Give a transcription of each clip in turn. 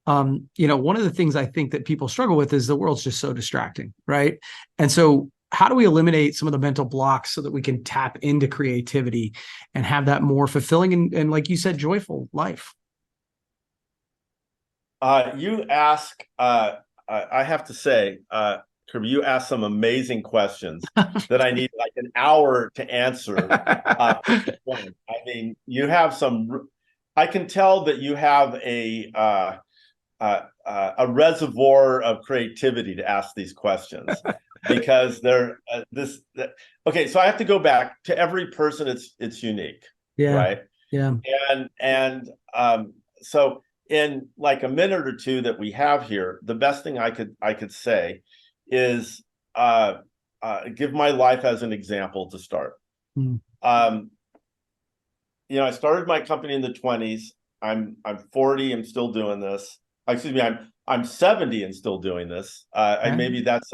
One of the things I think that people struggle with is the world's just so distracting, right? And so how do we eliminate some of the mental blocks so that we can tap into creativity and have that more fulfilling and like you said, joyful life? You ask, I have to say, Kirby, you asked some amazing questions that I need like an hour to answer. I mean, you have I can tell that you have a reservoir of creativity to ask these questions because they're okay. So I have to go back to every person. It's unique, Yeah. right? Yeah. And so in like a minute or two that we have here, the best thing I could say is give my life as an example to start. Mm. Um, I started my company in the 20s. I'm 40. I'm still doing this. Excuse me. I'm 70 and still doing this. And Yeah. maybe that's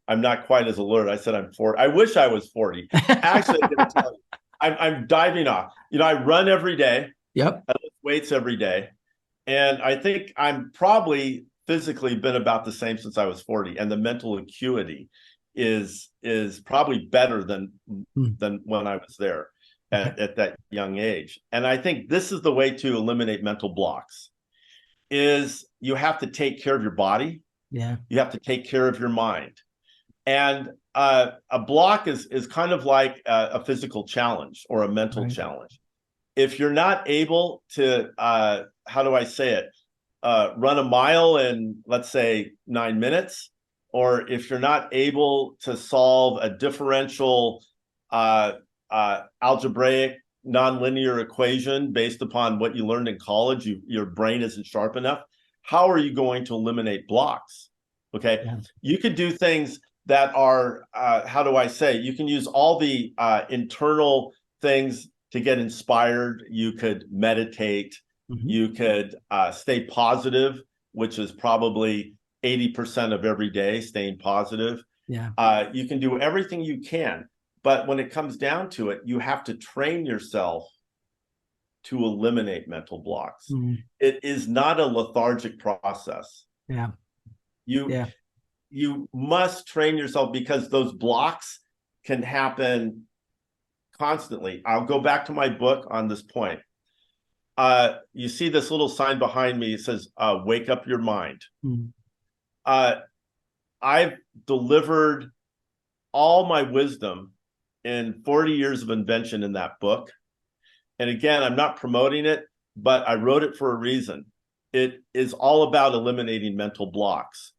I'm not quite as alert. I said I'm 40. I wish I was 40. Actually, I'm going to tell you, I'm diving off. I run every day. Yep. I lift weights every day. And I think I'm probably physically been about the same since I was 40. And the mental acuity is probably better than Mm. when I was there Okay. at that young age. And I think this is the way to eliminate mental blocks is you have to take care of your body. Yeah. You have to take care of your mind. And a block is kind of like a physical challenge or a mental Right. challenge. If you're not able to, how do I say it, run a mile in, let's say, 9 minutes, or if you're not able to solve a differential algebraic nonlinear equation based upon what you learned in college, your brain isn't sharp enough. How are you going to eliminate blocks? Okay, Yeah. you could do things that are, how do I say, you can use all the internal things to get inspired. You could meditate. Mm-hmm. You could stay positive, which is probably 80% of every day, staying positive. Yeah. You can do everything you can. But when it comes down to it, you have to train yourself to eliminate mental blocks. Mm. It is not a lethargic process. Yeah. You Yeah. you must train yourself because those blocks can happen constantly. I'll go back to my book on this point. You see this little sign behind me. It says, wake up your mind. Mm. Uh, I've delivered all my wisdom in 40 years of invention in that book. And again, I'm not promoting it, but I wrote it for a reason. It is all about eliminating mental blocks.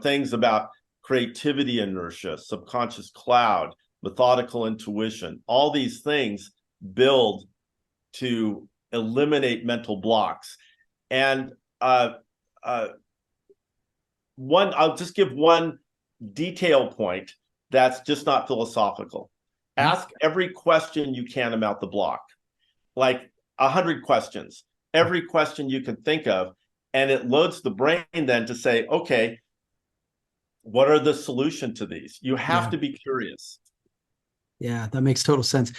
Things about creativity inertia, subconscious cloud, methodical intuition. All these things build to eliminate mental blocks. And I'll just give one detail point that's just not philosophical. Okay. Ask every question you can about the block, like 100 questions, every question you can think of, and it loads the brain then to say, okay, what are the solution to these? You have Yeah. to be curious. Yeah. That makes total sense.